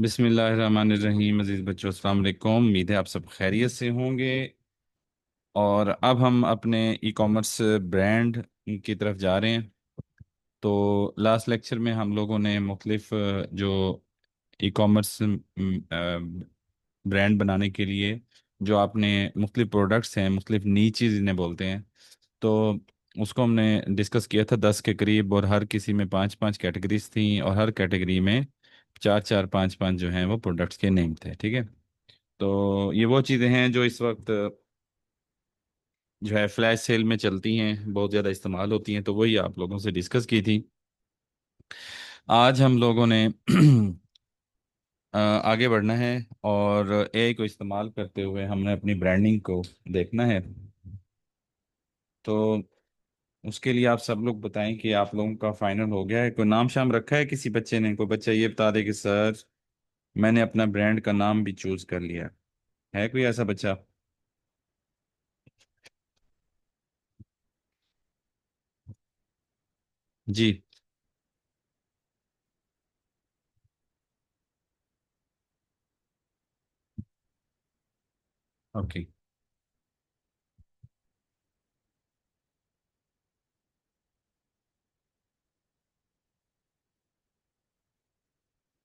बिस्मिल्लाहिर्रहमानिर्रहीम। अजीज बच्चों, अस्सलाम वालेकुम। उम्मीद है आप सब खैरियत से होंगे। और अब हम अपने ई कॉमर्स ब्रांड की तरफ जा रहे हैं। तो लास्ट लेक्चर में हम लोगों ने मुख्तलिफ जो ई कॉमर्स ब्रांड बनाने के लिए जो आपने मुख्तलिफ प्रोडक्ट्स हैं, मुख्तलिफ नीचेज इन्हें बोलते हैं, तो उसको हमने डिस्कस किया था 10 के करीब। और हर किसी में पांच पांच कैटेगरीज थी, और हर कैटेगरी में चार चार पांच पांच जो हैं वो प्रोडक्ट्स के नेम थे। ठीक है। तो ये वो चीज़ें हैं जो इस वक्त जो है फ्लैश सेल में चलती हैं, बहुत ज़्यादा इस्तेमाल होती हैं, तो वही आप लोगों से डिस्कस की थी। आज हम लोगों ने आगे बढ़ना है, और एआई को इस्तेमाल करते हुए हमने अपनी ब्रांडिंग को देखना है। तो उसके लिए आप सब लोग बताएं कि आप लोगों का फाइनल हो गया है। कोई नाम शाम रखा है किसी बच्चे ने? कोई बच्चा ये बता दे कि सर मैंने अपना ब्रांड का नाम भी चूज कर लिया। है कोई ऐसा बच्चा? जी। ओके।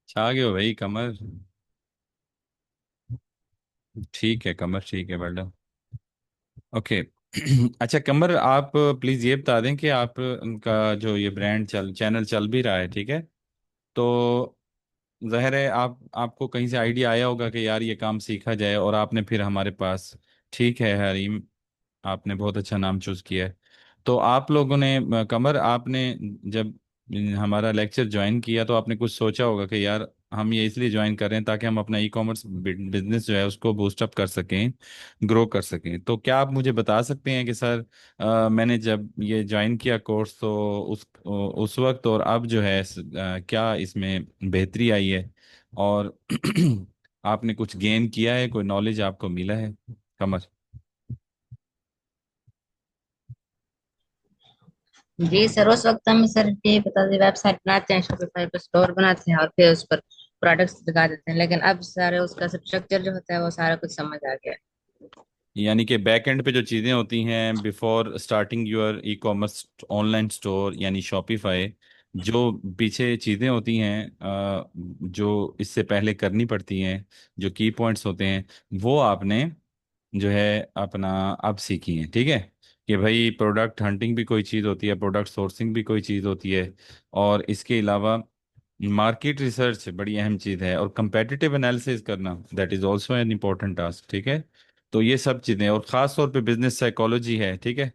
छा गए हो भाई कमर। ठीक है कमर, ठीक है मैडम। ओके। अच्छा कमर, आप प्लीज़ ये बता दें कि आप उनका जो ये ब्रांड चैनल चल भी रहा है, ठीक है? तो ज़ाहिर है आपको कहीं से आइडिया आया होगा कि यार ये काम सीखा जाए, और आपने फिर हमारे पास, ठीक है हरीम, आपने बहुत अच्छा नाम चूज किया है। तो आप लोगों ने कमर, आपने जब हमारा लेक्चर ज्वाइन किया तो आपने कुछ सोचा होगा कि यार हम ये इसलिए ज्वाइन कर रहे हैं ताकि हम अपना ई कॉमर्स बिजनेस जो है उसको बूस्टअप कर सकें, ग्रो कर सकें। तो क्या आप मुझे बता सकते हैं कि सर मैंने जब ये ज्वाइन किया कोर्स तो उस वक्त और अब जो है क्या इसमें बेहतरी आई है, और आपने कुछ गेन किया है, कोई नॉलेज आपको मिला है कमर? जी सर, उस वक्त हम सर ये बता दें, वेबसाइट बनाते हैं, शॉपिफाई पर स्टोर बनाते हैं और फिर उस पर प्रोडक्ट्स लगा देते हैं। लेकिन अब सारे उसका स्ट्रक्चर जो होता है वो सारा कुछ समझ आ गया। यानी कि बैक एंड पे जो चीज़ें होती हैं before starting your e commerce online store यानी शॉपिफाई, जो पीछे चीज़ें होती हैं जो इससे पहले करनी पड़ती हैं, जो की पॉइंट्स होते हैं, वो आपने जो है अपना अब सीखी है। ठीक है। कि भाई प्रोडक्ट हंटिंग भी कोई चीज़ होती है, प्रोडक्ट सोर्सिंग भी कोई चीज़ होती है, और इसके अलावा मार्केट रिसर्च बड़ी अहम चीज़ है, और कंपेटिटिव एनालिसिस करना that is also an important task. ठीक है। तो ये सब चीज़ें, और ख़ास तौर पे बिजनेस साइकोलॉजी है। ठीक है।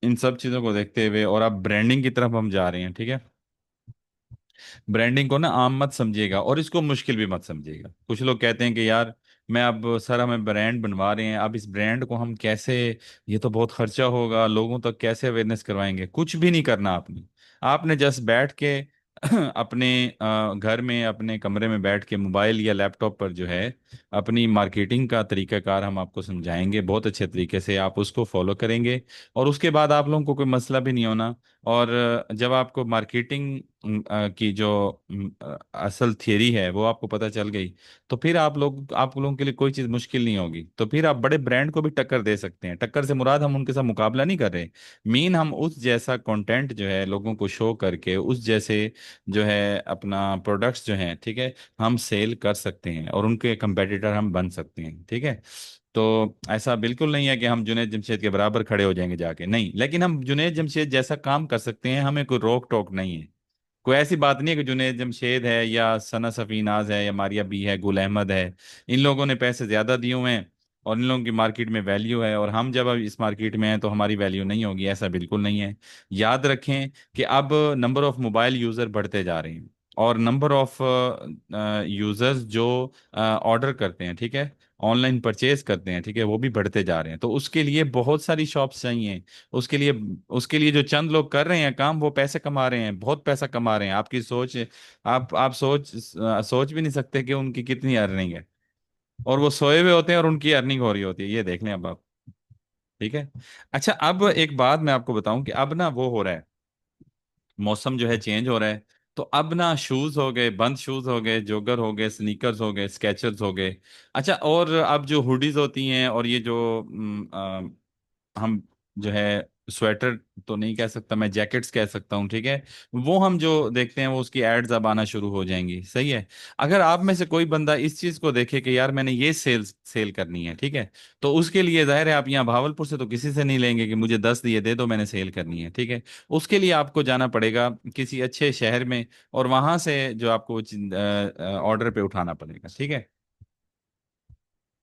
इन सब चीज़ों को देखते हुए और अब ब्रांडिंग की तरफ हम जा रहे हैं। ठीक है। ब्रांडिंग को ना आम मत समझिएगा, और इसको मुश्किल भी मत समझिएगा। कुछ लोग कहते हैं कि यार मैं अब सर हमें ब्रांड बनवा रहे हैं, अब इस ब्रांड को हम कैसे, ये तो बहुत खर्चा होगा, लोगों तक कैसे अवेयरनेस करवाएंगे? कुछ भी नहीं करना आपने। आपने जस्ट बैठ के अपने घर में अपने कमरे में बैठ के मोबाइल या लैपटॉप पर जो है अपनी मार्केटिंग का तरीकाकार हम आपको समझाएंगे बहुत अच्छे तरीके से, आप उसको फॉलो करेंगे, और उसके बाद आप लोगों को कोई मसला भी नहीं होना। और जब आपको मार्केटिंग की जो असल थियरी है वो आपको पता चल गई, तो फिर आप लोगों के लिए कोई चीज़ मुश्किल नहीं होगी। तो फिर आप बड़े ब्रांड को भी टक्कर दे सकते हैं। टक्कर से मुराद हम उनके साथ मुकाबला नहीं कर रहे, मीन हम उस जैसा कंटेंट जो है लोगों को शो करके उस जैसे जो है अपना प्रोडक्ट्स जो हैं, ठीक है, हम सेल कर सकते हैं, और उनके कंपेटिटर हम बन सकते हैं। ठीक है। तो ऐसा बिल्कुल नहीं है कि हम जुनैद जमशेद के बराबर खड़े हो जाएंगे जाके, नहीं, लेकिन हम जुनैद जमशेद जैसा काम कर सकते हैं, हमें कोई रोक टोक नहीं है। कोई ऐसी बात नहीं है कि जुनैद जमशेद है या सना सफीनाज है या मारिया बी है, गुल अहमद है, इन लोगों ने पैसे ज्यादा दिए हुए हैं और इन लोगों की मार्केट में वैल्यू है, और हम जब अब इस मार्केट में हैं तो हमारी वैल्यू नहीं होगी, ऐसा बिल्कुल नहीं है। याद रखें कि अब नंबर ऑफ मोबाइल यूजर बढ़ते जा रहे हैं, और नंबर ऑफ यूजर्स जो ऑर्डर करते हैं, ठीक है, ऑनलाइन परचेज करते हैं, ठीक है, वो भी बढ़ते जा रहे हैं। तो उसके लिए बहुत सारी शॉप्स चाहिए। उसके लिए जो चंद लोग कर रहे हैं काम, वो पैसे कमा रहे हैं, बहुत पैसा कमा रहे हैं। आपकी सोच, आप सोच भी नहीं सकते कि उनकी कितनी अर्निंग है, और वो सोए हुए होते हैं और उनकी अर्निंग हो रही होती है, ये देख लें अब आप। ठीक है। अच्छा, अब एक बात मैं आपको बताऊं कि अब ना वो हो रहा है, मौसम जो है चेंज हो रहा है। तो अब ना शूज हो गए, बंद शूज हो गए, जोगर हो गए, स्नीकर्स हो गए, स्केचर्स हो गए। अच्छा, और अब जो हुडीज होती हैं और ये जो हम जो है स्वेटर तो नहीं कह सकता मैं, जैकेट्स कह सकता हूँ, ठीक है, वो हम जो देखते हैं वो उसकी एड्स अब आना शुरू हो जाएंगी, सही है। अगर आप में से कोई बंदा इस चीज को देखे कि यार मैंने ये सेल करनी है, ठीक है, तो उसके लिए जाहिर है आप यहाँ भावलपुर से तो किसी से नहीं लेंगे कि मुझे 10 दिए दे दो मैंने सेल करनी है, ठीक है। उसके लिए आपको जाना पड़ेगा किसी अच्छे शहर में, और वहां से जो आपको ऑर्डर पे उठाना पड़ेगा, ठीक है।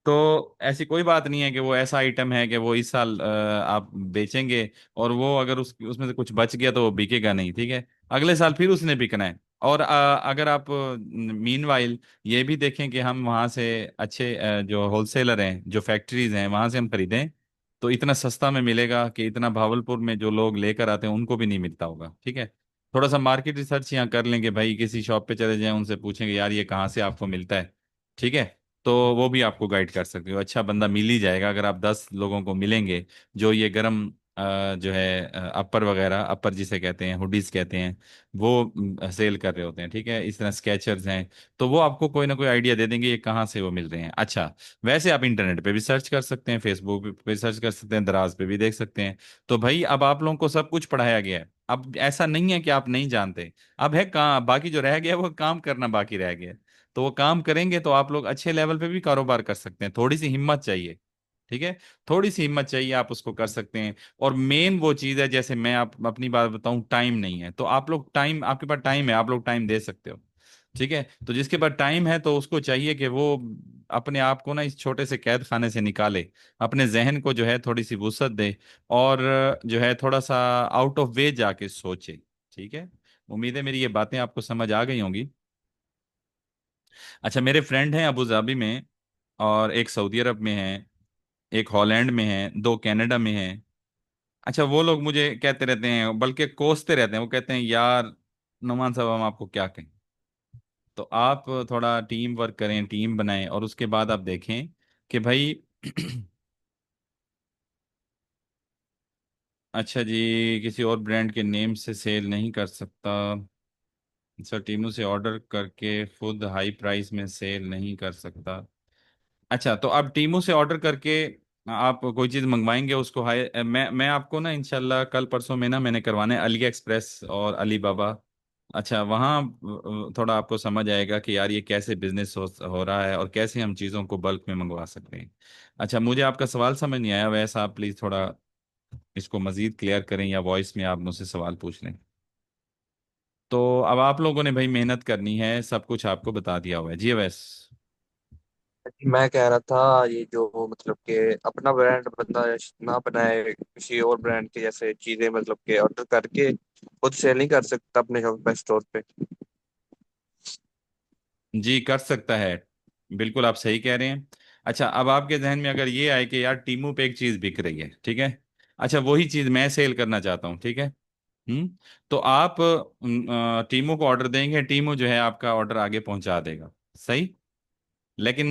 तो ऐसी कोई बात नहीं है कि वो ऐसा आइटम है कि वो इस साल आप बेचेंगे, और वो अगर उसमें से कुछ बच गया तो वो बिकेगा नहीं, ठीक है। अगले साल फिर उसने बिकना है। और अगर आप मीनवाइल ये भी देखें कि हम वहाँ से अच्छे जो होलसेलर हैं, जो फैक्ट्रीज हैं, वहाँ से हम खरीदें, तो इतना सस्ता में मिलेगा कि इतना भावलपुर में जो लोग लेकर आते हैं उनको भी नहीं मिलता होगा, ठीक है। थोड़ा सा मार्केट रिसर्च यहाँ कर लेंगे भाई, किसी शॉप पे चले जाएं, उनसे पूछेंगे यार ये कहाँ से आपको मिलता है, ठीक है। तो वो भी आपको गाइड कर सकते हो, अच्छा बंदा मिल ही जाएगा अगर आप 10 लोगों को मिलेंगे जो ये गरम जो है अपर वगैरह, अपर जिसे कहते हैं, हुडीज कहते हैं, वो सेल कर रहे होते हैं, ठीक है। इस तरह स्केचर्स हैं, तो वो आपको कोई ना कोई आइडिया दे देंगे ये कहाँ से वो मिल रहे हैं। अच्छा, वैसे आप इंटरनेट पे भी सर्च कर सकते हैं, फेसबुक पे सर्च कर सकते हैं, दराज पे भी देख सकते हैं। तो भाई अब आप लोगों को सब कुछ पढ़ाया गया है, अब ऐसा नहीं है कि आप नहीं जानते। अब है काम बाकी, जो रह गया है वो काम करना बाकी रह गया है। तो वो काम करेंगे तो आप लोग अच्छे लेवल पे भी कारोबार कर सकते हैं, थोड़ी सी हिम्मत चाहिए, ठीक है। थोड़ी सी हिम्मत चाहिए, आप उसको कर सकते हैं। और मेन वो चीज है, जैसे मैं आप अपनी बात बताऊं, टाइम नहीं है, तो आप लोग टाइम, आपके पास टाइम है, आप लोग टाइम दे सकते हो, ठीक है। तो जिसके पास टाइम है तो उसको चाहिए कि वो अपने आप को ना इस छोटे से कैद खाने से निकाले, अपने जहन को जो है थोड़ी सी वुसअत दे, और जो है थोड़ा सा आउट ऑफ वे जाके सोचे, ठीक है। उम्मीद है मेरी ये बातें आपको समझ आ गई होंगी। अच्छा, मेरे फ्रेंड हैं अबू धाबी में, और एक सऊदी अरब में है, एक हॉलैंड में है, दो कनाडा में है। अच्छा, वो लोग मुझे कहते रहते हैं, बल्कि कोसते रहते हैं, वो कहते हैं यार नुमान साहब हम आपको क्या कहें। तो आप थोड़ा टीम वर्क करें, टीम बनाएं, और उसके बाद आप देखें कि भाई अच्छा जी, किसी और ब्रांड के नेम से सेल नहीं कर सकता सर, टीमों से ऑर्डर करके खुद हाई प्राइस में सेल नहीं कर सकता। अच्छा, तो आप टीमों से ऑर्डर करके आप कोई चीज़ मंगवाएंगे उसको हाई, मैं आपको ना इंशाल्लाह कल परसों में ना मैंने करवाना है अली एक्सप्रेस और अली बाबा। अच्छा, वहाँ थोड़ा आपको समझ आएगा कि यार ये कैसे बिजनेस हो रहा है और कैसे हम चीज़ों को बल्क में मंगवा सकते हैं। अच्छा, मुझे आपका सवाल समझ नहीं आया, वैसा आप प्लीज़ थोड़ा इसको मज़ीद क्लियर करें, या वॉइस में आप मुझसे सवाल पूछ लें। तो अब आप लोगों ने भाई मेहनत करनी है, सब कुछ आपको बता दिया हुआ है जी वैस। मैं कह रहा था ये जो मतलब कि अपना ब्रांड बंदा ना बनाए किसी और ब्रांड के जैसे चीजें मतलब के ऑर्डर करके खुद सेल नहीं कर सकता अपने शॉप पे स्टोर पे। जी कर सकता है, बिल्कुल आप सही कह रहे हैं। अच्छा, अब आपके जहन में अगर ये आए कि यार टीमू पे एक चीज बिक रही है, ठीक है, अच्छा वही चीज मैं सेल करना चाहता हूँ, ठीक है। तो आप टीमू को ऑर्डर देंगे, टीमू जो है आपका ऑर्डर आगे पहुंचा देगा, सही। लेकिन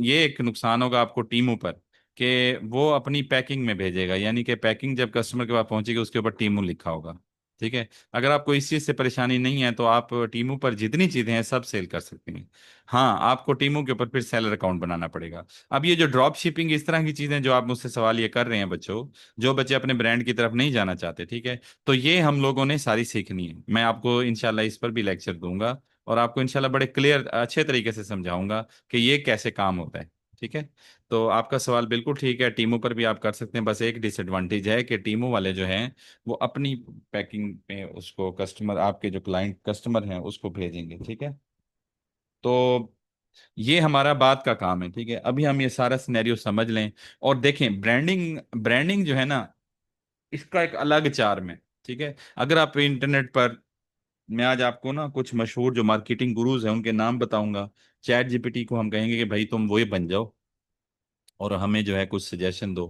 ये एक नुकसान होगा आपको टीमू पर, कि वो अपनी पैकिंग में भेजेगा, यानी कि पैकिंग जब कस्टमर के पास पहुंचेगी उसके ऊपर टीमू लिखा होगा, ठीक है। अगर आपको इस चीज़ से परेशानी नहीं है तो आप टीमू पर जितनी चीज़ें हैं सब सेल कर सकते हैं। हाँ, आपको टीमू के ऊपर फिर सेलर अकाउंट बनाना पड़ेगा। अब ये जो ड्रॉप शिपिंग, इस तरह की चीज़ें जो आप मुझसे सवाल ये कर रहे हैं बच्चों, जो बच्चे अपने ब्रांड की तरफ नहीं जाना चाहते, ठीक है, तो ये हम लोगों ने सारी सीखनी है। मैं आपको इंशाल्लाह इस पर भी लेक्चर दूंगा, और आपको इंशाल्लाह बड़े क्लियर अच्छे तरीके से समझाऊंगा कि ये कैसे काम होता है, ठीक है। तो आपका सवाल बिल्कुल ठीक है, टीमों पर भी आप कर सकते हैं, बस एक डिसएडवांटेज है कि टीमों वाले जो हैं वो अपनी पैकिंग में उसको कस्टमर, आपके जो क्लाइंट कस्टमर हैं उसको भेजेंगे, ठीक है। तो ये हमारा बात का काम है, ठीक है। अभी हम ये सारा सिनेरियो समझ लें, और देखें ब्रांडिंग, ब्रांडिंग जो है ना, इसका एक अलग चार्म है, ठीक है। अगर आप इंटरनेट पर, मैं आज आपको ना कुछ मशहूर जो मार्केटिंग गुरुज हैं उनके नाम बताऊंगा, चैट जीपीटी को हम कहेंगे कि भाई तुम वही बन जाओ और हमें जो है कुछ सजेशन दो,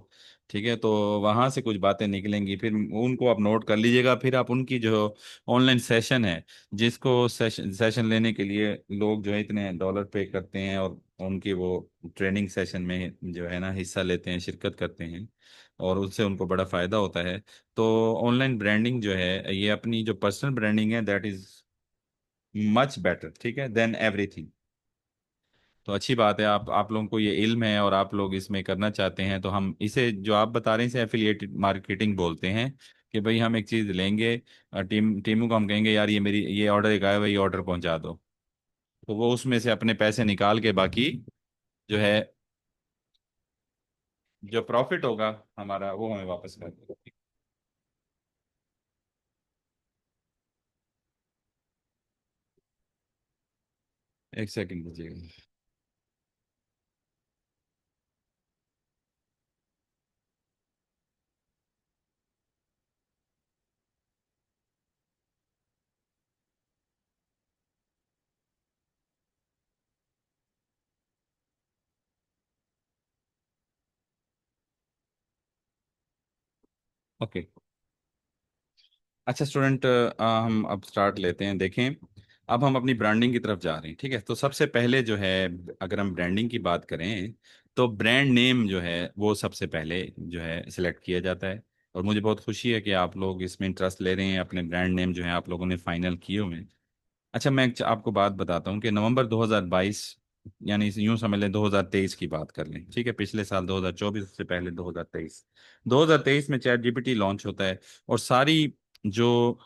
ठीक है। तो वहां से कुछ बातें निकलेंगी, फिर उनको आप नोट कर लीजिएगा, फिर आप उनकी जो ऑनलाइन सेशन है, जिसको सेशन लेने के लिए लोग जो है इतने डॉलर पे करते हैं, और उनकी वो ट्रेनिंग सेशन में जो है ना हिस्सा लेते हैं, शिरकत करते हैं, और उससे उनको बड़ा फायदा होता है। तो ऑनलाइन ब्रांडिंग जो है, ये अपनी जो पर्सनल ब्रांडिंग है, दैट इज मच बेटर, ठीक है, देन एवरीथिंग। तो अच्छी बात है, आप लोगों को ये इल्म है और आप लोग इसमें करना चाहते हैं, तो हम इसे जो आप बता रहे हैं इसे एफिलिएट मार्केटिंग बोलते हैं। कि भाई हम एक चीज़ लेंगे, टीमों को हम कहेंगे यार ये मेरी ये ऑर्डर एक आया हुआ है, ये ऑर्डर पहुंचा दो। तो वो उसमें से अपने पैसे निकाल के बाकी जो है, जो प्रॉफिट होगा हमारा, वो हमें वापस कर देगा। एक सेकंड दीजिएगा। ओके। अच्छा स्टूडेंट, हम अब स्टार्ट लेते हैं, देखें। अब हम अपनी ब्रांडिंग की तरफ जा रहे हैं, ठीक है। तो सबसे पहले जो है, अगर हम ब्रांडिंग की बात करें, तो ब्रांड नेम जो है वो सबसे पहले जो है सिलेक्ट किया जाता है। और मुझे बहुत खुशी है कि आप लोग इसमें इंटरेस्ट ले रहे हैं, अपने ब्रांड नेम जो है आप लोगों ने फाइनल किए हुए हैं। अच्छा, मैं आपको बात बताता हूँ कि नवंबर 2022, यानी यूं समझ लें 2023 की बात कर लें, ठीक है, पिछले साल 2024 से पहले 2023 में चैट जीपीटी लॉन्च होता है। और सारी जो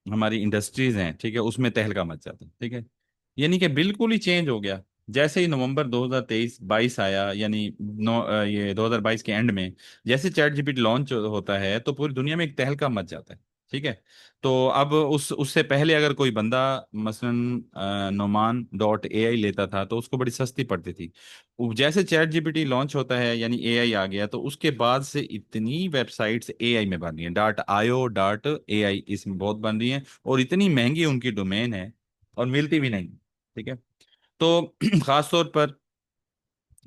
हमारी इंडस्ट्रीज हैं, ठीक है, उसमें तहलका मच जाता है, ठीक है। यानी कि बिल्कुल ही चेंज हो गया। जैसे ही नवंबर 2023-22 आया, यानी ये 2022 के एंड में जैसे चैट जीपीटी लॉन्च होता है तो पूरी दुनिया में एक तहलका मच जाता है, ठीक है। तो अब उससे पहले अगर कोई बंदा मसलन नोमान डॉट ए आई लेता था तो उसको बड़ी सस्ती पड़ती थी। जैसे चैट जीपीटी लॉन्च होता है, यानी ए आई आ गया, तो उसके बाद से इतनी वेबसाइट्स ए आई में बन रही हैं, .io.ai इसमें बहुत बन रही हैं, और इतनी महंगी उनकी डोमेन है और मिलती भी नहीं, ठीक है। तो खास तौर पर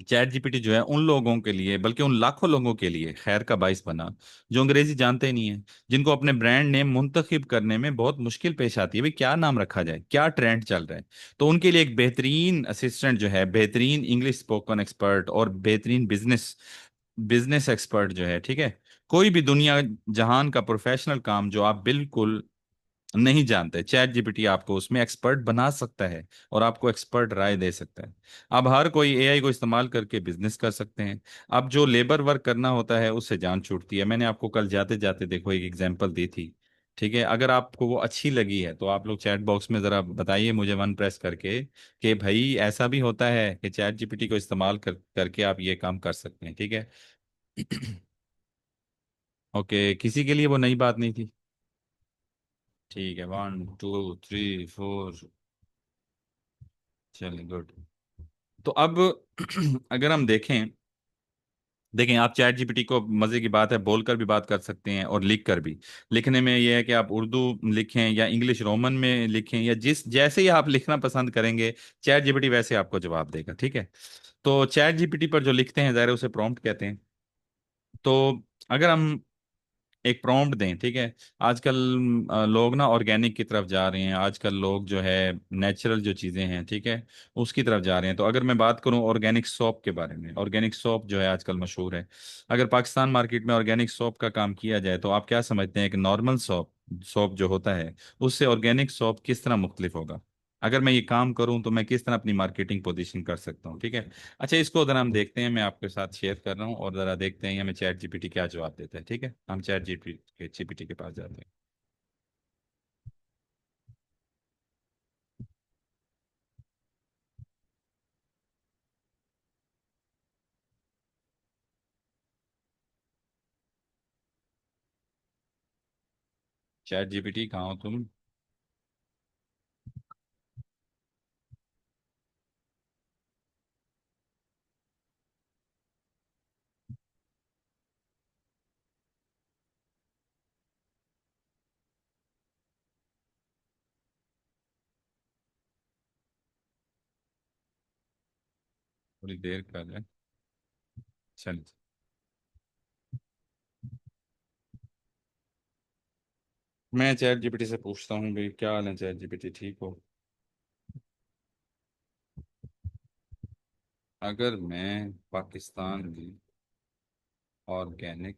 चैट जीपीटी जो है उन लोगों के लिए, बल्कि उन लाखों लोगों के लिए खैर का बाइस बना जो अंग्रेजी जानते ही नहीं है, जिनको अपने ब्रांड नेम मुंतखब करने में बहुत मुश्किल पेश आती है, भाई क्या नाम रखा जाए, क्या ट्रेंड चल रहा है। तो उनके लिए एक बेहतरीन असिस्टेंट जो है, बेहतरीन इंग्लिश स्पोकन एक्सपर्ट और बेहतरीन बिजनेस बिजनेस एक्सपर्ट जो है, ठीक है, कोई भी दुनिया जहान का प्रोफेशनल काम जो आप बिल्कुल नहीं जानते, चैट जीपीटी आपको उसमें एक्सपर्ट बना सकता है और आपको एक्सपर्ट राय दे सकता है। अब हर कोई एआई को इस्तेमाल करके बिजनेस कर सकते हैं। अब जो लेबर वर्क करना होता है उससे जान छूटती है। मैंने आपको कल जाते जाते देखो एक एग्जांपल दी थी, ठीक है। अगर आपको वो अच्छी लगी है तो आप लोग चैट बॉक्स में जरा बताइए मुझे, वन प्रेस करके, कि भाई ऐसा भी होता है कि चैट जीपीटी को इस्तेमाल करके आप ये काम कर सकते हैं, ठीक है। ओके, किसी के लिए वो नई बात नहीं थी। ठीक है, 1 2 3 4, चलिए गुड। तो अब अगर हम देखें, देखें आप चैट जीपीटी को, मजे की बात है, बोलकर भी बात कर सकते हैं और लिख कर भी। लिखने में यह है कि आप उर्दू लिखें या इंग्लिश रोमन में लिखें, या जिस जैसे ही आप लिखना पसंद करेंगे चैट जीपीटी वैसे आपको जवाब देगा, ठीक है। तो चैट जीपीटी पर जो लिखते हैं ज़ाहिर है उसे प्रॉम्प्ट कहते हैं। तो अगर हम एक प्रॉम्प्ट दें, ठीक है। आजकल लोग ना ऑर्गेनिक की तरफ जा रहे हैं, आजकल लोग जो है नेचुरल जो चीज़ें हैं, ठीक है, उसकी तरफ जा रहे हैं। तो अगर मैं बात करूं ऑर्गेनिक सोप के बारे में, ऑर्गेनिक सोप जो है आजकल मशहूर है। अगर पाकिस्तान मार्केट में ऑर्गेनिक सोप का काम किया जाए तो आप क्या समझते हैं कि नॉर्मल सोप सोप जो होता है उससे ऑर्गेनिक सोप किस तरह मुख्तलिफ होगा? अगर मैं ये काम करूं तो मैं किस तरह अपनी मार्केटिंग पोजीशन कर सकता हूं, ठीक है। अच्छा, इसको जरा हम देखते हैं, मैं आपके साथ शेयर कर रहा हूँ और जरा देखते हैं हमें चैट जीपीटी क्या जवाब देता है, ठीक है। हम चैट जीपीटी के पास जाते हैं। चैट जीपीटी कहाँ हो तुम? थोड़ी देर कर है, चल। मैं चैट जीपीटी से पूछता हूँ भाई, क्या हाल है चैट जीपीटी, ठीक हो? अगर मैं पाकिस्तान में ऑर्गेनिक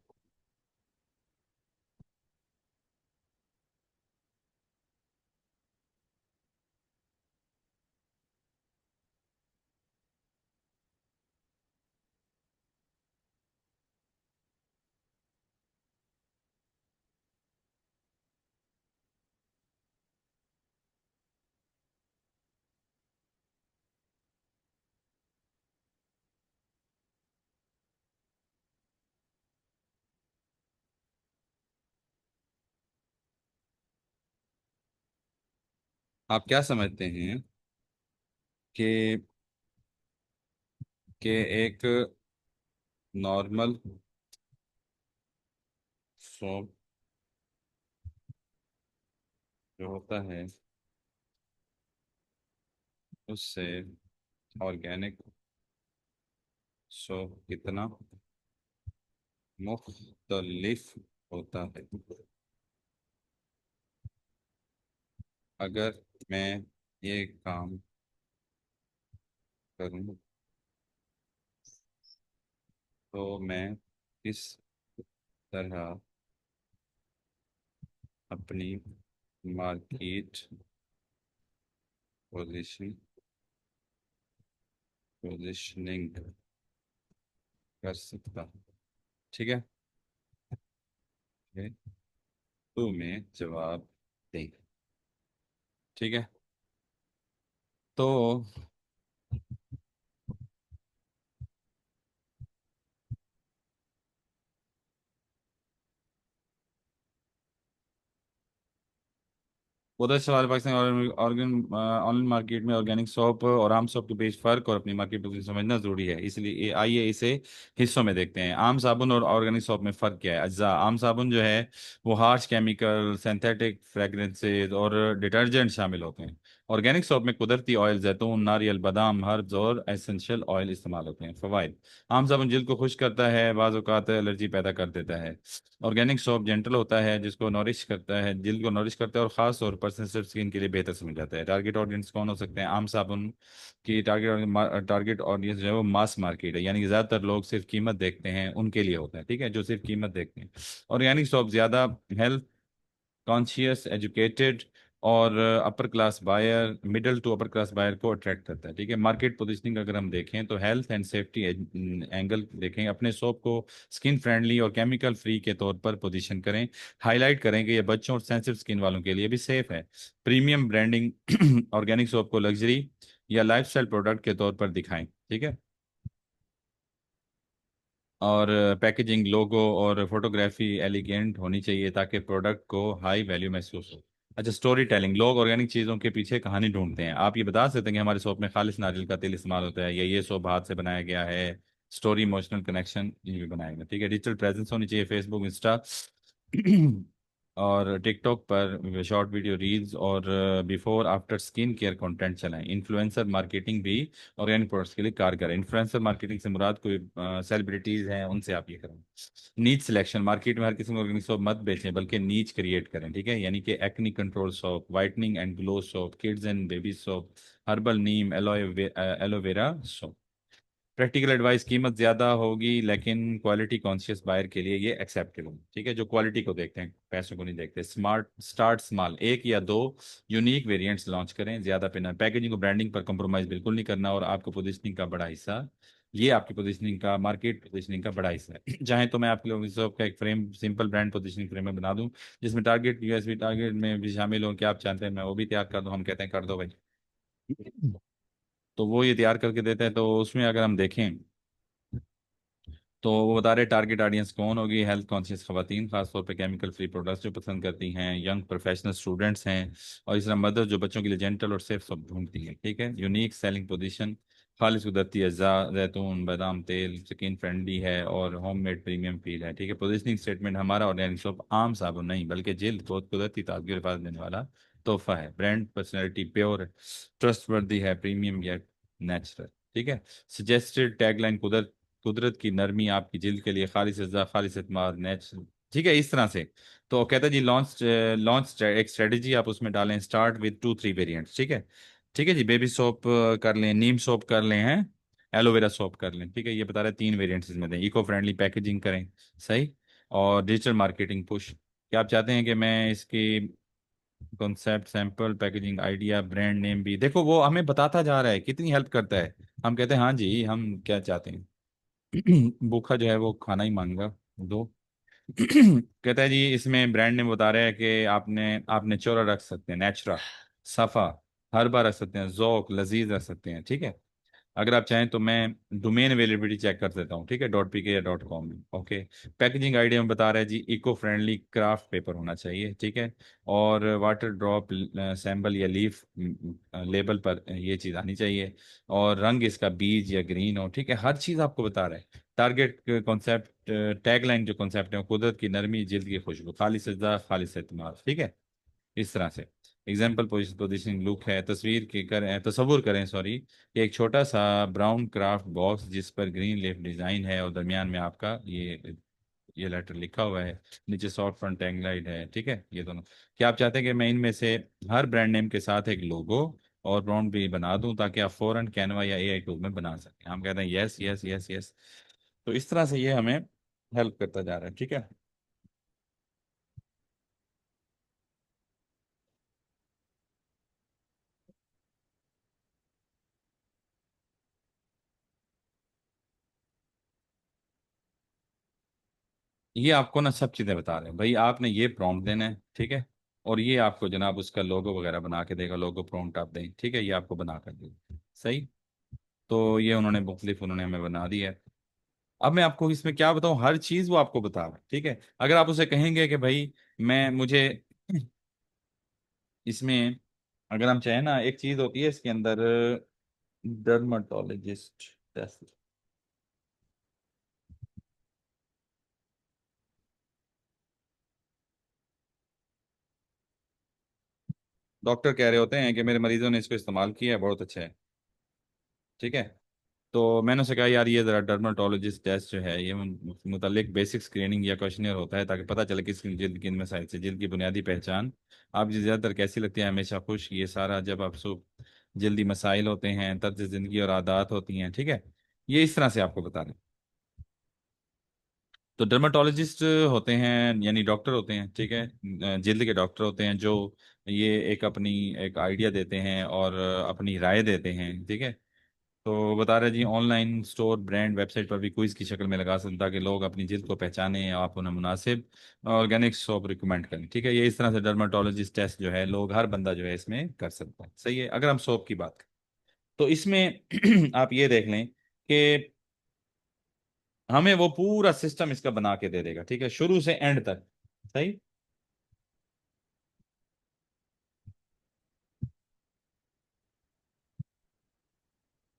आप क्या समझते हैं कि एक नॉर्मल सोप जो होता है उससे ऑर्गेनिक सोप कितना मुख्तलिफ होता है? अगर मैं ये काम करूं तो मैं किस तरह अपनी मार्केट पोजीशन पोजीशनिंग कर सकता हूं? ठीक है, तुम्हें जवाब दें। ठीक है, तो उधर सवाल पाकिस्तान ऑर्गन ऑनलाइन मार्केट में ऑर्गेनिक सोप और आम सोप के बीच फर्क और अपनी मार्केट पोजीशन समझना जरूरी है, इसलिए आइए इसे हिस्सों में देखते हैं। आम साबुन और ऑर्गेनिक सोप में फर्क क्या है? अज्जा। आम साबुन जो है वो हार्श केमिकल, सिंथेटिक फ्रेग्रेंसेज और डिटर्जेंट शामिल होते हैं। ऑर्गेनिक सोप में कुदरती ऑयल, जैतून, नारियल, बादाम, हर्ब्स और एसेंशियल ऑयल इस्तेमाल होते हैं। फवाइद। आम साबुन जल्द को खुश्क करता है, बाज़ औक़ात एलर्जी पैदा कर देता है। ऑर्गेनिक सोप जेंटल होता है, जिसको नॉरिश करता है, जल्द को नॉरिश करता है और खास तौर पर सेंसिटिव स्किन के लिए बेहतर समझ जाता है। टारगेट ऑडियंस कौन हो सकते हैं? आम साबुन की टारगेट ऑडियंस जो है वो मास मार्केट है, यानी कि ज़्यादातर लोग सिर्फ कीमत देखते हैं, उनके लिए होता है। ठीक है, जो सिर्फ कीमत देखते हैं। ऑर्गेनिक सोप ज़्यादा हेल्थ कॉन्शियस, एजुकेटेड और upper class buyer, middle to upper class buyer को अट्रैक्ट करता है। ठीक है, मार्केट पोजीशनिंग अगर हम देखें तो हेल्थ एंड सेफ्टी एंगल देखें, अपने सोप को स्किन फ्रेंडली और केमिकल फ्री के तौर पर पोजीशन करें। हाईलाइट करें कि ये बच्चों और सेंसिटिव स्किन वालों के लिए भी सेफ है। प्रीमियम ब्रांडिंग ऑर्गेनिक सोप को लग्जरी या लाइफस्टाइल प्रोडक्ट के तौर पर दिखाएं। ठीक है, और पैकेजिंग, लोगो और फोटोग्राफी एलिगेंट होनी चाहिए ताकि प्रोडक्ट को हाई वैल्यू महसूस हो। अच्छा, स्टोरी टेलिंग। लोग ऑर्गेनिक चीज़ों के पीछे कहानी ढूंढते हैं। आप ये बता सकते हैं कि हमारे सोप में खालिश नारियल का तेल इस्तेमाल होता है, या ये सोप हाथ से बनाया गया है। स्टोरी, इमोशनल कनेक्शन ये भी बनाएगा। ठीक है, डिजिटल प्रेजेंस होनी चाहिए, फेसबुक, इंस्टा और टिकटॉक पर शॉर्ट वीडियो रील्स और before after skin care content चलाएं। इन्फ्लुएंसर मार्केटिंग भी ऑर्गेनिक प्रोडक्ट्स के लिए कारगर है। इन्फ्लुएंसर मार्केटिंग से मुराद कोई सेलिब्रिटीज हैं, उनसे आप ये करें। नीच सिलेक्शन। मार्केट में हर किस्म का ऑर्गेनिक सोप मत बेचें, बल्कि नीच क्रिएट करें। ठीक है, यानी कि acne control soap, whitening and glow soap, kids and baby soap, herbal Neem aloe vera soap. Practical advice. कीमत ज्यादा होगी लेकिन क्वालिटी कॉन्शियस बायर के लिए ये एक्सेप्टेबल। ठीक है, जो क्वालिटी को देखते हैं, पैसों को नहीं देखते। स्मार्ट स्टार्ट स्मॉल, एक या दो यूनिक वेरिएंट्स लॉन्च करें, ज्यादा पे ना। पैकेजिंग को ब्रांडिंग पर कंप्रोमाइज बिल्कुल नहीं करना, और आपको पोजीशनिंग का बड़ा हिस्सा, ये आपकी पोजीशनिंग का, मार्केट पोजीशनिंग का बड़ा हिस्सा है। चाहे तो मैं आपके लोगों का एक frame, simple brand positioning frame में बना दूं, जिसमें टारगेट यूएसपी टारगेट में भी शामिल हो। क्या आप चाहते हैं मैं वो भी तैयार कर दूं? हम कहते हैं कर दो भाई। तो वो ये तैयार करके देते हैं। तो उसमें अगर हम देखें तो वो बता रहे टारगेट ऑडियंस कौन होगी? हेल्थ कॉन्शियस खवातीन, खासतौर पे केमिकल फ्री प्रोडक्ट्स जो पसंद करती हैं, यंग प्रोफेशनल स्टूडेंट्स हैं, और इस तरह मदर जो बच्चों के लिए जेंटल और सेफ सब ढूंढती हैं। ठीक है, यूनिक सेलिंग पोजीशन। खालिश कुदरती अज्जा, जैतून, बादाम तेल, स्किन फ्रेंडली है और होममेड प्रीमियम फील है। ठीक है, पोजीशनिंग स्टेटमेंट। हमारा ऑर्गेनिक सोप आम साबुन नहीं बल्कि जिल्द को कुदरती ताजगी और हिफाजत देने वाला तोहफा है। ब्रांड पर्सनैलिटी प्योर, ट्रस्टवर्दी है, प्रीमियम यट नेचुरल। ठीक है, सजेस्टेड टैगलाइन, कुदरत कुदरत की नरमी आपकी जिल्द के लिए, खालिस अज़्ज़ा, खालिस एतमाद, नेचुरल। ठीक है, इस तरह से। तो कहता है जी लॉन्च लॉन्च एक स्ट्रेटेजी आप उसमें डालें, स्टार्ट विद 2-3 वेरिएंट्स। ठीक है, ठीक है जी, बेबी सोप कर लें, नीम सोप कर लें हैं, एलोवेरा सोप कर लें। ठीक है, ये बता रहे 3 वेरिएंट्स इसमें दें। इको फ्रेंडली पैकेजिंग करें, सही, और डिजिटल मार्केटिंग पुश। क्या आप चाहते हैं कि मैं इसकी concept, sample, packaging idea, brand name भी देखो, वो हमें बताता जा रहा है, कितनी हेल्प करता है। हम कहते हैं हाँ जी, हम क्या चाहते हैं। भूखा जो है वो खाना ही मांगा दो। कहता है जी इसमें ब्रांड नेम बता रहे हैं कि आप नेचुरा रख सकते हैं, नेचुरा, सफ़ा, हर्बा रख सकते हैं, जोक, लजीज रख सकते हैं। ठीक है, अगर आप चाहें तो मैं डोमेन अवेलेबिलिटी चेक कर देता हूँ, ठीक है, डॉट पी के या डॉट कॉम में। ओके। पैकेजिंग आइडिया में बता रहा है जी, इको फ्रेंडली क्राफ्ट पेपर होना चाहिए, ठीक है। और वाटर ड्रॉप सैम्बल या लीफ लेबल पर ये चीज़ आनी चाहिए। और रंग इसका बीज या ग्रीन हो, ठीक है, हर चीज़ आपको बता रहा है। टारगेट कॉन्सेप्ट, टैगलाइन जो कॉन्सेप्ट है वो कुदरत की नरमी, जिल्द की खुशबू, खालिश सजदा खालिश एतमाद, ठीक है, इस तरह से। एग्जाम्पल पोजिशनिंग लुक है, तस्वीर की करें, तस्वुर करें सॉरी, कि एक छोटा सा ब्राउन क्राफ्ट बॉक्स जिस पर ग्रीन लीफ डिजाइन है और दरमियान में आपका ये लेटर लिखा हुआ है, नीचे सॉफ्ट फ्रंट टैगलाइन है, ठीक है, ये दोनों। क्या आप चाहते हैं कि मैं इनमें से हर ब्रांड नेम के साथ एक लोगो और ब्रांड भी बना दूं ताकि आप फौरन कैनवा या एआई टूल में बना सकें? हम कहते हैं यस यस यस यस। तो इस तरह से ये हमें हेल्प करता जा रहा है, ठीक है। ये आपको ना सब चीज़ें बता रहे हैं भाई, आपने ये प्रॉम्प्ट देना है, ठीक है। और ये आपको जनाब उसका लोगो वगैरह बना के देगा, लोगो प्रॉम्प्ट आप दें, ठीक है, ये आपको बना कर देगा, सही। तो ये उन्होंने मुख्तलिफ उन्होंने हमें बना दिया है। अब मैं आपको इसमें क्या बताऊं, हर चीज़ वो आपको बता रहा है, ठीक है। अगर आप उसे कहेंगे कि भाई मैं मुझे इसमें, अगर हम चाहें ना, एक चीज़ होती है इसके अंदर, डर्माटोलॉजिस्ट टेस्ट। डॉक्टर कह रहे होते हैं कि मेरे मरीजों ने इसको इस्तेमाल किया है, बहुत अच्छा है, ठीक है। तो मैंने उसे कहा यार ये ज़रा डर्माटोलॉजिस्ट टेस्ट जो है ये मुतल्लिक बेसिक स्क्रीनिंग या क्वेश्चनियर होता है ताकि पता चले किस जल्द किन मसाइल से, जल्द की बुनियादी पहचान आप ज़्यादातर कैसी लगती है, हमेशा खुश, ये सारा जब आप सो, जल्दी मसाइल होते हैं, तर्ज ज़िंदगी और आदत होती हैं, ठीक है। ये इस तरह से आपको बता रहे हैं। तो डर्माटोलॉजिस्ट होते हैं यानी डॉक्टर होते हैं, ठीक है, जल्द के डॉक्टर होते हैं जो ये एक अपनी एक आइडिया देते हैं और अपनी राय देते हैं, ठीक है। तो बता रहे जी, ऑनलाइन स्टोर ब्रांड वेबसाइट पर भी क्विज की शक्ल में लगा सकते ताकि लोग अपनी जिल्द को पहचानें और आप उन्हें मुनासिब ऑर्गेनिक सोप रिकमेंड करें, ठीक है। ये इस तरह से डर्माटोलॉजिस्ट टेस्ट जो है लोग, हर बंदा जो है इसमें कर सकता है, सही है। अगर हम सोप की बात करें तो इसमें आप ये देख लें कि हमें वो पूरा सिस्टम इसका बना के दे देगा, ठीक है, शुरू से एंड तक, सही।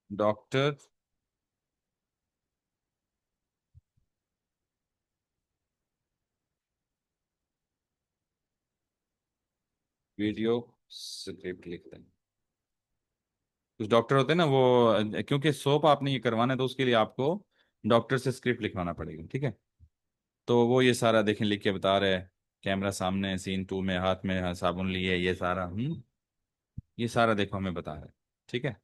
डॉक्टर वीडियो स्क्रिप्ट लिखते हैं, कुछ डॉक्टर होते हैं ना वो, क्योंकि सोप आपने ये करवाना है तो उसके लिए आपको डॉक्टर से स्क्रिप्ट लिखवाना पड़ेगा, ठीक है। तो वो ये सारा देखें लिख के बता रहे हैं, कैमरा सामने, सीन टू में, हाथ में साबुन लिए, ये सारा ये सारा देखो हमें बता रहे हैं, ठीक है।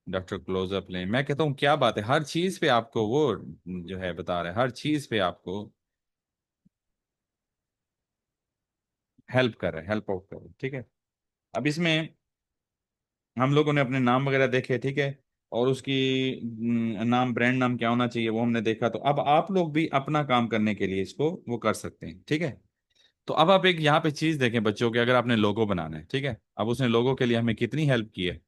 डॉक्टर क्लोजअप लें, मैं कहता हूँ क्या बात है, हर चीज पे आपको वो जो है बता रहे हैं, हर चीज पे आपको हेल्प कर रहे हैं, हेल्प आउट कर रहे हैं, ठीक है। अब इसमें हम लोगों ने अपने नाम वगैरह देखे, ठीक है। और उसकी नाम, ब्रांड नाम क्या होना चाहिए वो हमने देखा। तो अब आप लोग भी अपना काम करने के लिए इसको वो कर सकते हैं, ठीक है। तो अब आप एक यहाँ पे चीज देखें बच्चों के, अगर आपने लोगो बनाना है, ठीक है, अब उसने लोगो के लिए हमें कितनी हेल्प की है।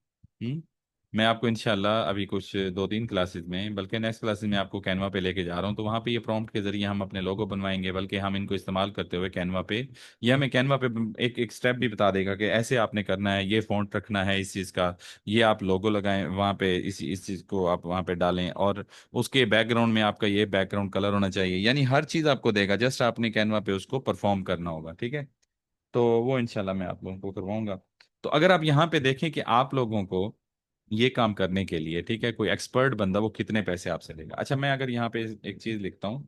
मैं आपको इंशाल्लाह अभी कुछ 2-3 क्लासेस में, बल्कि नेक्स्ट क्लासेस में आपको कैनवा पे लेके जा रहा हूँ, तो वहाँ पे ये प्रॉम्प्ट के जरिए हम अपने लोगो बनवाएंगे, बल्कि हम इनको इस्तेमाल करते हुए कैनवा पे, ये हमें कैनवा पे एक एक स्टेप भी बता देगा कि ऐसे आपने करना है, ये फॉन्ट रखना है इस चीज़ का, ये आप लोगो लगाएं वहाँ पे, इस चीज़ को आप वहाँ पे डालें, और उसके बैकग्राउंड में आपका ये बैकग्राउंड कलर होना चाहिए, यानी हर चीज़ आपको देगा, जस्ट आपने कैनवा पे उसको परफॉर्म करना होगा, ठीक है। तो वो इंशाल्लाह मैं आप लोगों को करवाऊंगा। तो अगर आप यहाँ पे देखें कि आप लोगों को ये काम करने के लिए, ठीक है, कोई एक्सपर्ट बंदा वो कितने पैसे आपसे लेगा। अच्छा, मैं अगर यहाँ पे एक चीज लिखता हूँ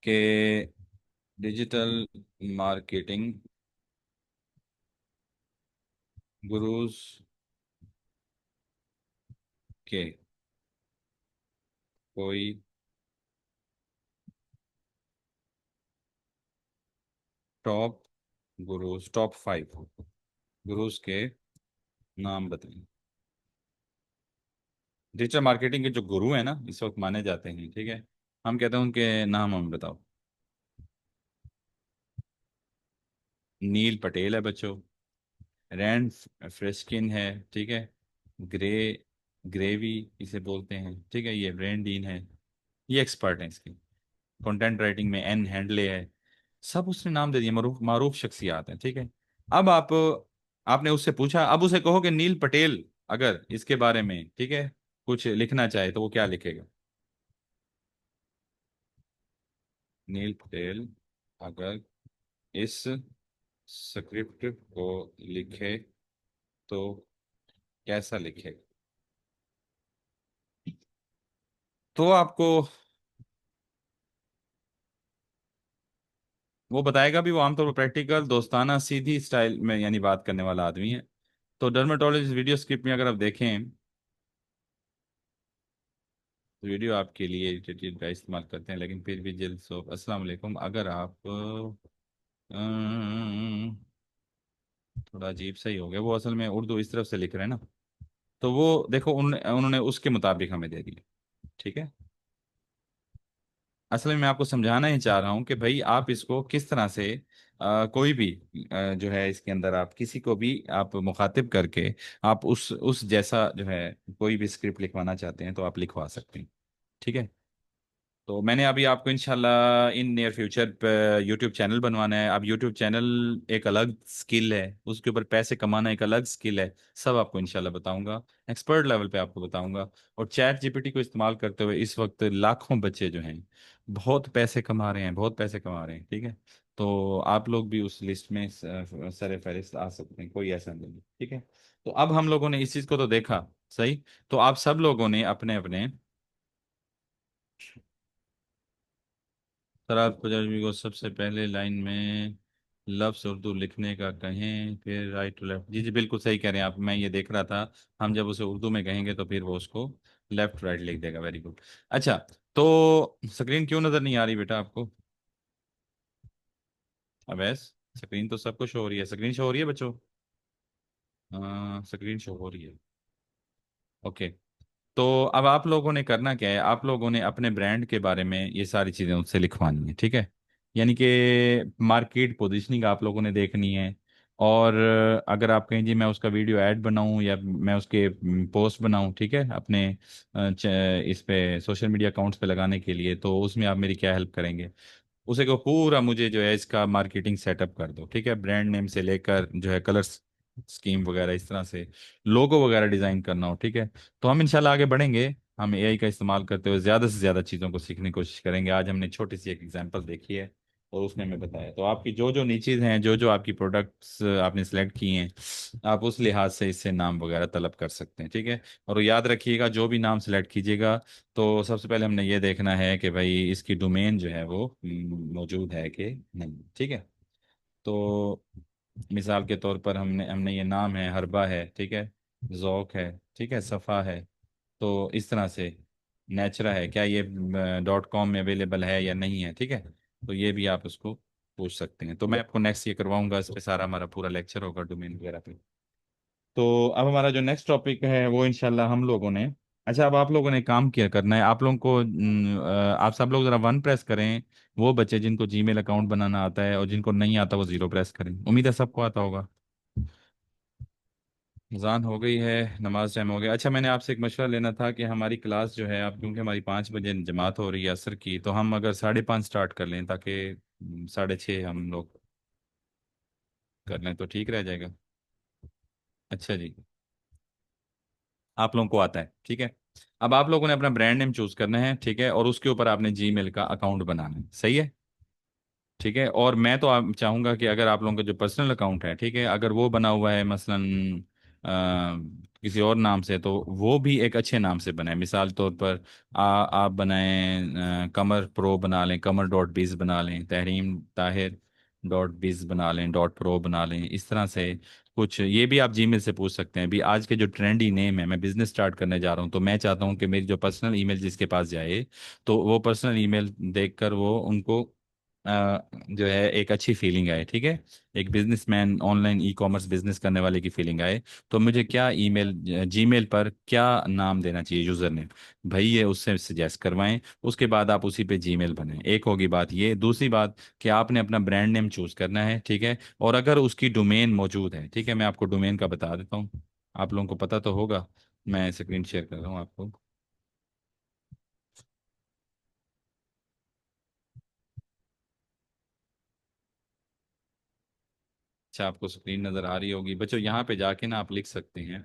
कि डिजिटल मार्केटिंग गुरुज के कोई टॉप गुरुज, टॉप 5 गुरुज के नाम बताएं। डिजिटल मार्केटिंग के जो गुरु हैं ना इस वक्त माने जाते हैं, ठीक है, हम कहते हैं उनके नाम हमें बताओ। नील पटेल है बच्चों, रैंड फ्रेस्किन है, ठीक है, ग्रे, ग्रेवी इसे बोलते हैं, ठीक है। ये ब्रेंडीन है, ये एक्सपर्ट है इसके। कंटेंट राइटिंग में एन हैंडले है, सब उसने नाम दे दिए, मारूफ मारूफ शख्सियात हैं, ठीक है। अब आप, आपने उससे पूछा, अब उसे कहो कि नील पटेल अगर इसके बारे में, ठीक है, कुछ लिखना चाहे तो वो क्या लिखेगा? नील पटेल अगर इस स्क्रिप्ट को लिखे तो कैसा लिखेगा? तो आपको वो बताएगा भी। वो आमतौर पर प्रैक्टिकल, दोस्ताना, सीधी स्टाइल में यानी बात करने वाला आदमी है। तो डर्मेटोलॉजिस्ट वीडियो स्क्रिप्ट में अगर आप देखें, तो वीडियो आपके लिए एडिटेड का इस्तेमाल करते हैं, लेकिन फिर भी जल्द सो अस्सलाम वालेकुम, अगर आप थोड़ा अजीब सा ही हो गया, वो असल में उर्दू इस तरफ से लिख रहे हैं ना। तो वो देखो, उन्होंने उसके मुताबिक हमें दे दिया, ठीक है। असल में मैं आपको समझाना ही चाह रहा हूँ कि भाई आप इसको किस तरह से कोई भी जो है इसके अंदर आप किसी को भी आप मुखातिब करके आप उस जैसा जो है कोई भी स्क्रिप्ट लिखवाना चाहते हैं तो आप लिखवा सकते हैं, ठीक है। तो मैंने अभी आपको इंशाल्लाह इन नियर फ्यूचर पे यूट्यूब चैनल बनवाना है। अब यूट्यूब चैनल एक अलग स्किल है, उसके ऊपर पैसे कमाना एक अलग स्किल है। सब आपको इंशाल्लाह बताऊंगा, एक्सपर्ट लेवल पे आपको बताऊंगा। और चैट जीपीटी को इस्तेमाल करते हुए इस वक्त लाखों बच्चे जो हैं बहुत पैसे कमा रहे हैं, बहुत पैसे कमा रहे हैं, ठीक है। तो आप लोग भी उस लिस्ट में सर फहरिस्त आ सकते हैं, कोई ऐसा नहीं है, ठीक है। तो अब हम लोगों ने इस चीज़ को तो देखा, सही। तो आप सब लोगों ने अपने अपने, सर आप पंजाबी को सबसे पहले लाइन में लफ्ज उर्दू लिखने का कहें, फिर राइट टू लेफ्ट। जी जी बिल्कुल सही कह रहे हैं आप, मैं ये देख रहा था। हम जब उसे उर्दू में कहेंगे तो फिर वो उसको लेफ्ट राइट लिख देगा, वेरी गुड। अच्छा, तो स्क्रीन क्यों नज़र नहीं आ रही बेटा आपको? अवैस, स्क्रीन तो सबको शो हो रही है, स्क्रीन शो हो रही है बच्चों? हाँ स्क्रीन शो हो रही है, ओके। तो अब आप लोगों ने करना क्या है, आप लोगों ने अपने ब्रांड के बारे में ये सारी चीज़ें उससे लिखवानी है, ठीक है। यानी कि मार्केट पोजीशनिंग आप लोगों ने देखनी है। और अगर आप कहें जी मैं उसका वीडियो ऐड बनाऊं या मैं उसके पोस्ट बनाऊं, ठीक है, अपने इस पे सोशल मीडिया अकाउंट्स पे लगाने के लिए, तो उसमें आप मेरी क्या हेल्प करेंगे? उसे को पूरा मुझे जो है इसका मार्केटिंग सेटअप कर दो, ठीक है। ब्रांड नेम से लेकर जो है कलर स्कीम वगैरह, इस तरह से लोगो वगैरह डिजाइन करना हो, ठीक है। तो हम इंशाल्लाह आगे बढ़ेंगे। हम एआई का इस्तेमाल करते हुए ज़्यादा से ज़्यादा चीज़ों को सीखने की कोशिश करेंगे। आज हमने छोटी सी एक एग्जांपल देखी है और उसने हमें बताया। तो आपकी जो जो नीचेज हैं, जो जो आपकी प्रोडक्ट्स आपने सेलेक्ट किए हैं, आप उस लिहाज से इससे नाम वगैरह तलब कर सकते हैं, ठीक है। और याद रखिएगा जो भी नाम सेलेक्ट कीजिएगा, तो सबसे पहले हमने ये देखना है कि भाई इसकी डोमेन जो है वो मौजूद है कि नहीं, ठीक है। तो मिसाल के तौर पर हमने हमने ये नाम है, हरबा है, ठीक है, जौक है, ठीक है, सफ़ा है। तो इस तरह से नेचरा है, क्या ये .com में अवेलेबल है या नहीं है, ठीक है। तो ये भी आप उसको पूछ सकते हैं। तो मैं आपको नेक्स्ट ये करवाऊंगा, इस पे सारा हमारा पूरा लेक्चर होगा डोमेन वगैरह पे। तो अब हमारा जो नेक्स्ट टॉपिक है वो इंशाल्लाह हम लोगों ने, अच्छा अब आप लोगों ने काम किया करना है, आप लोगों को आप सब लोग जरा वन प्रेस करें। वो बच्चे जिनको जीमेल अकाउंट बनाना आता है और जिनको नहीं आता वो जीरो प्रेस करें। उम्मीद है सबको आता होगा। अज़ान हो गई है, नमाज टाइम हो गया। अच्छा मैंने आपसे एक मशवरा लेना था कि हमारी क्लास जो है, अब क्योंकि हमारी 5 बजे जमात हो रही है असर की, तो हम अगर 5:30 स्टार्ट कर लें ताकि 6:30 हम लोग कर लें तो ठीक रह जाएगा। अच्छा जी, आप लोगों को आता है, ठीक है। अब आप लोगों ने अपना ब्रांड नेम चूज करना है, ठीक है, और उसके ऊपर आपने जीमेल का अकाउंट बनाना है, सही है, ठीक है। और मैं तो आप चाहूंगा कि अगर आप लोगों का जो पर्सनल अकाउंट है, ठीक है, अगर वो बना हुआ है मसलन किसी और नाम से, तो वो भी एक अच्छे नाम से बनाए। मिसाल तौर पर आप बनाएं कमर प्रो बना लें, कमर डॉट बिज बना लें, तहरीम ताहिर डॉट बिज बना लें, डॉट प्रो बना लें, इस तरह से कुछ। ये भी आप जीमेल से पूछ सकते हैं। भी आज के जो ट्रेंडी नेम है, मैं बिजनेस स्टार्ट करने जा रहा हूँ, तो मैं चाहता हूँ कि मेरी जो पर्सनल ईमेल जिसके पास जाए, तो वो पर्सनल ईमेल देखकर वो उनको जो है एक अच्छी फीलिंग आए, ठीक है। एक businessman online e commerce business करने वाले की फीलिंग आए। तो मुझे क्या ईमेल, जीमेल पर क्या नाम देना चाहिए, यूजर नेम, भाई ये उससे सजेस्ट करवाएं। उसके बाद आप उसी पे जीमेल बनाएं। एक होगी बात ये, दूसरी बात कि आपने अपना ब्रांड नेम चूज करना है, ठीक है। और अगर उसकी डोमेन मौजूद है, ठीक है, मैं आपको डोमेन का बता देता हूँ। आप लोगों को पता तो होगा। मैं स्क्रीन शेयर कर रहा हूँ आपको। अच्छा, आपको स्क्रीन नज़र आ रही होगी बच्चों। यहाँ पे जाके ना आप लिख सकते हैं,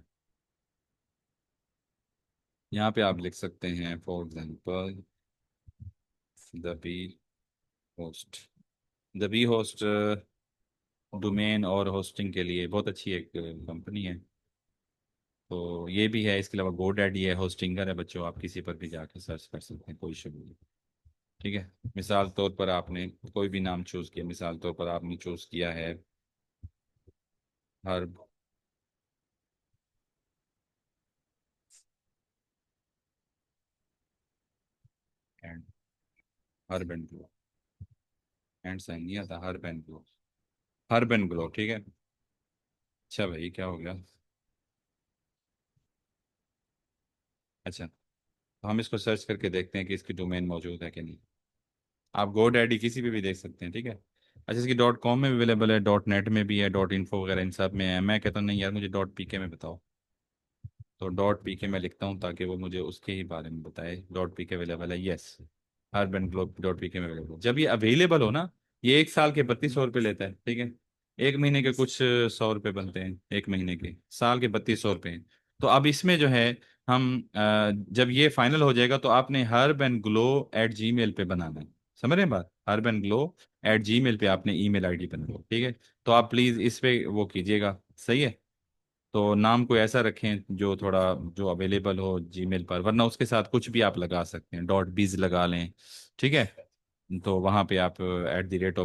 यहाँ पे आप लिख सकते हैं for example the B host. The B host domain और होस्टिंग के लिए बहुत अच्छी एक कंपनी है। तो ये भी है, इसके अलावा गोडैडी है, होस्टिंगर है बच्चों। आप किसी पर भी जाके सर्च कर सकते हैं, कोई इशू नहीं। ठीक है। मिसाल तौर पर आपने कोई भी नाम चूज किया, मिसाल तौर पर आपने चूज किया है हर एंड हर बेन ग्लो। एंड साइन नहीं आता, हर बेन ग्लो। हर बेन ग्लो, ठीक है। अच्छा भाई, क्या हो गया? अच्छा, तो हम इसको सर्च करके देखते हैं कि इसकी डोमेन मौजूद है कि नहीं। आप गो डैडी किसी पे भी देख सकते हैं, ठीक है। अच्छा, इसकी डॉट कॉम में भी अवेलेबल है, डॉट नेट में भी है, डॉट इन्फो वगैरह इन सब में है। मैं कहता हूँ नहीं यार, मुझे डॉट पीके में बताओ। तो डॉट पीके में लिखता हूँ ताकि वो मुझे उसके ही बारे में बताए। डॉट पीके अवेलेबल है, yes. Urban globe dot PK में अवेलेबल। जब ये अवेलेबल हो ना, ये एक साल के 3200 रुपये लेता है, ठीक है। एक महीने के कुछ 100 रुपये बनते हैं, एक महीने के, साल के 3200 रुपये हैं। तो अब इसमें जो है हम जब ये फाइनल हो जाएगा तो आपने harbanglow@gmail पे बनाना है। समझ रहे हैं बात? harbanglow@gmail पे आपने ईमेल आईडी बनानी है, ठीक है। तो आप प्लीज इस पे वो कीजिएगा, सही है। तो नाम को ऐसा रखें जो थोड़ा जो अवेलेबल हो जीमेल पर, वरना उसके साथ कुछ भी आप लगा सकते हैं, डॉट बीज लगा लें, ठीक है। तो वहाँ पे आप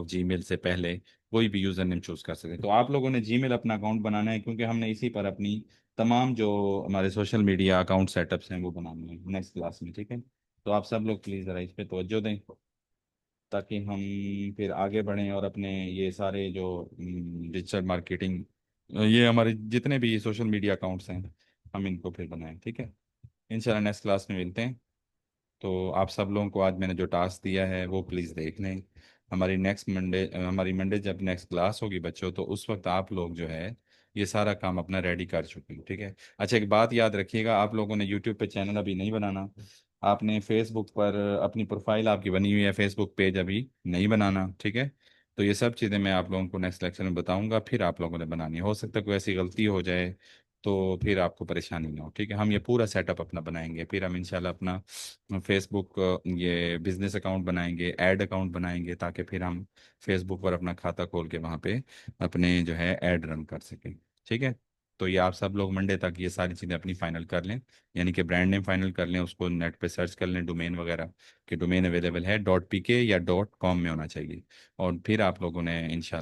@जीमेल से पहले कोई भी यूज़र नेम चूज कर सकते हैं। तो आप लोगों ने जीमेल अपना अकाउंट बनाना है, क्योंकि हमने इसी पर अपनी तमाम जो हमारे सोशल मीडिया अकाउंट सेटअप्स हैं वो बनाने हैं नेक्स्ट क्लास में, ठीक है। तो आप सब लोग प्लीज़ ज़रा इस पे तवज्जो दें, ताकि हम फिर आगे बढ़ें और अपने ये सारे जो डिजिटल मार्केटिंग, ये हमारे जितने भी सोशल मीडिया अकाउंट्स हैं, हम इनको फिर बनाएं, ठीक है। इंशाल्लाह नेक्स्ट क्लास में मिलते हैं। तो आप सब लोगों को आज मैंने जो टास्क दिया है वो प्लीज़ देख लें। हमारी मंडे जब नेक्स्ट क्लास होगी बच्चों, तो उस वक्त आप लोग जो है ये सारा काम अपना रेडी कर चुके हैं, ठीक है। अच्छा, एक बात याद रखिएगा, आप लोगों ने यूट्यूब पे चैनल अभी नहीं बनाना। आपने फेसबुक पर अपनी प्रोफाइल आपकी बनी हुई है, फेसबुक पेज अभी नहीं बनाना, ठीक है। तो ये सब चीज़ें मैं आप लोगों को नेक्स्ट लेक्चर में बताऊंगा, फिर आप लोगों ने बनानी है। हो सकता है कोई ऐसी गलती हो जाए तो फिर आपको परेशानी ना हो, ठीक है। हम ये पूरा सेटअप अपना बनाएंगे, फिर हम इंशाल्लाह अपना फेसबुक ये बिजनेस अकाउंट बनाएंगे, ऐड अकाउंट बनाएंगे, ताकि फिर हम फेसबुक पर अपना खाता खोल के वहाँ पे अपने जो है ऐड रन कर सकें, ठीक है। तो ये आप सब लोग मंडे तक ये सारी चीज़ें अपनी फाइनल कर लें, यानी कि ब्रांड नेम फाइनल कर लें, उसको नेट पे सर्च कर लें डोमेन वगैरह, कि डोमेन अवेलेबल है, .pk या .com में होना चाहिए। और फिर आप लोगों ने इंशाल्लाह